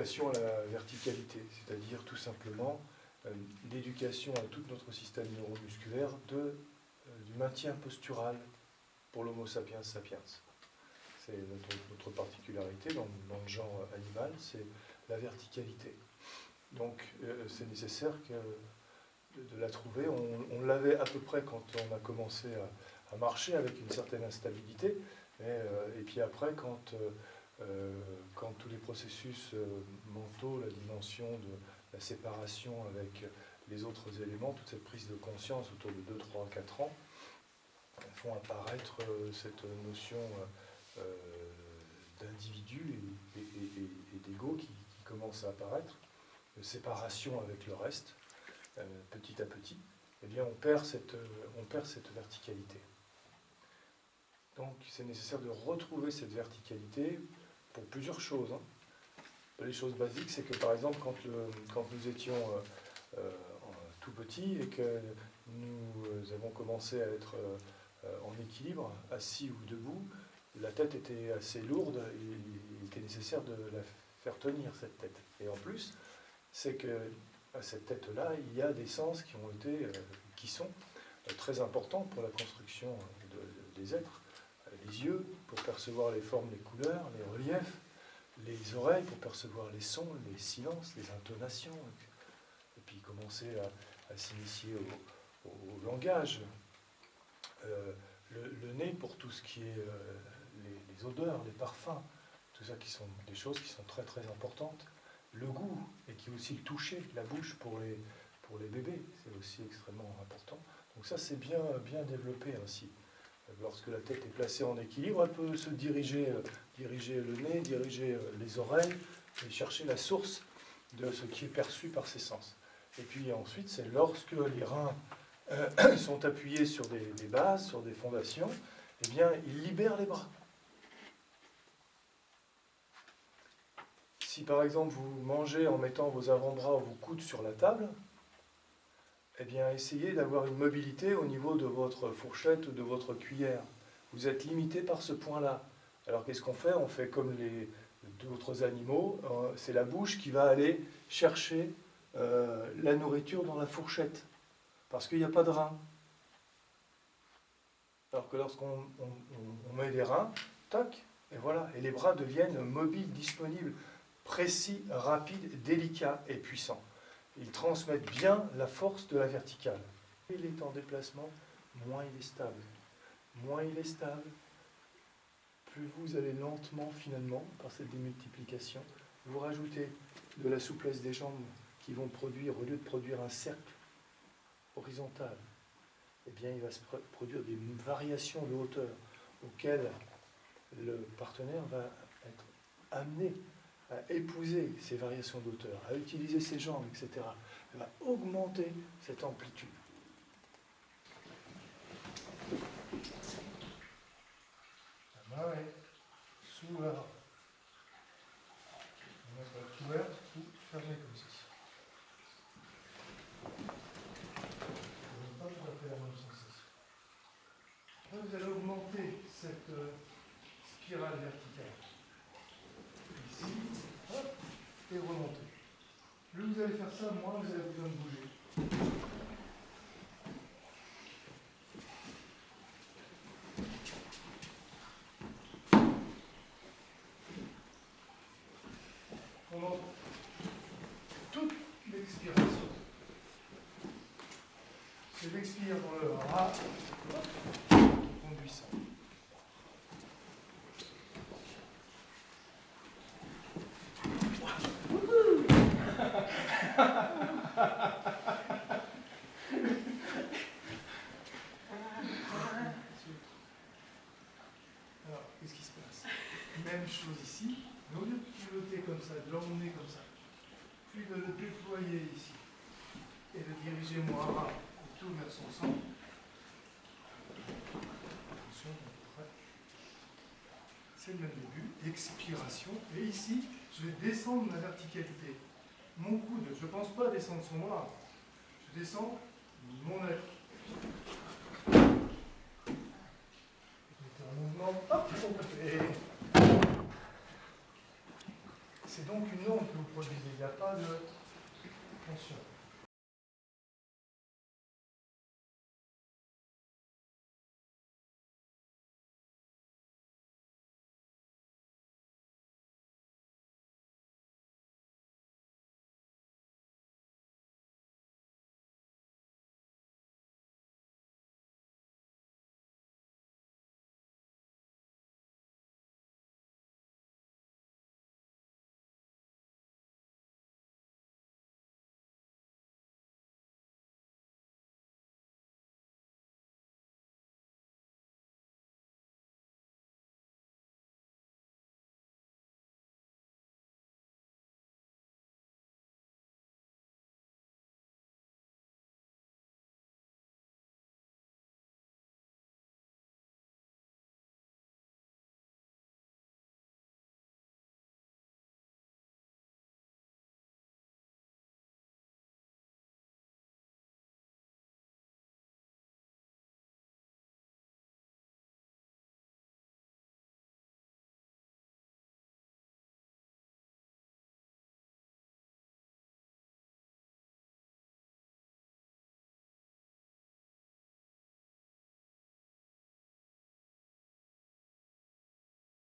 l'éducation à la verticalité, c'est-à-dire tout simplement l'éducation à tout notre système neuromusculaire du maintien postural pour l'Homo sapiens sapiens. C'est notre particularité dans le genre animal, c'est la verticalité. Donc c'est nécessaire de la trouver. On l'avait à peu près quand on a commencé à marcher avec une certaine instabilité, et puis après quand tous les processus mentaux, la dimension de la séparation avec les autres éléments, toute cette prise de conscience autour de 2, 3, 4 ans, font apparaître cette notion d'individu et d'ego qui commence à apparaître, de séparation avec le reste, petit à petit, eh bien on perd cette verticalité. Donc c'est nécessaire de retrouver cette verticalité pour plusieurs choses. Les choses basiques, c'est que par exemple, quand nous étions tout petits et que nous avons commencé à être en équilibre, assis ou debout, la tête était assez lourde et il était nécessaire de la faire tenir, cette tête. Et en plus, c'est que à cette tête-là, il y a des sens qui sont très importants pour la construction des êtres. Les yeux, pour percevoir les formes, les couleurs, les reliefs, les oreilles, pour percevoir les sons, les silences, les intonations, et puis commencer à s'initier au langage. Le nez pour tout ce qui est les odeurs, les parfums, tout ça qui sont des choses qui sont très très importantes. Le goût, et qui est aussi le toucher, la bouche pour les bébés, c'est aussi extrêmement important. Donc ça c'est bien développé ainsi. Lorsque la tête est placée en équilibre, elle peut se diriger le nez, diriger les oreilles, et chercher la source de ce qui est perçu par ses sens. Et puis ensuite, c'est lorsque les reins sont appuyés sur des bases, sur des fondations, eh bien, ils libèrent les bras. Si par exemple vous mangez en mettant vos avant-bras ou vos coudes sur la table, eh bien essayez d'avoir une mobilité au niveau de votre fourchette ou de votre cuillère. Vous êtes limité par ce point-là. Alors qu'est-ce qu'on fait ? On fait comme d'autres animaux, c'est la bouche qui va aller chercher la nourriture dans la fourchette, parce qu'il n'y a pas de rein. Alors que lorsqu'on met des reins, tac, et voilà, et les bras deviennent mobiles, disponibles, précis, rapides, délicats et puissants. Ils transmettent bien la force de la verticale. Plus il est en déplacement, moins il est stable. Moins il est stable, plus vous allez lentement, finalement, par cette démultiplication, vous rajoutez de la souplesse des jambes qui vont produire, au lieu de produire un cercle horizontal, eh bien, il va se produire des variations de hauteur auxquelles le partenaire va être amené à épouser ces variations de hauteur, à utiliser ses jambes, etc. Elle va augmenter cette amplitude. La main est sous la robe. La main peut être ouverte ou fermée comme ceci. Pas pour faire la même sensation. Là, vous allez augmenter cette spirale verticale. Ici, hop, et remonter. Plus vous allez faire ça, moins vous avez besoin de bouger. Pendant toute l'expiration, c'est l'expire dans le ras conduisant. Alors, qu'est-ce qui se passe? Même chose ici, mais au lieu de piloter comme ça, de l'emmener comme ça, puis de le déployer ici, et de diriger mon ras tout vers son centre. Attention, c'est le même début, expiration, et ici, je vais descendre ma verticalité. Mon coude, je ne pense pas descendre son bras, je descends mon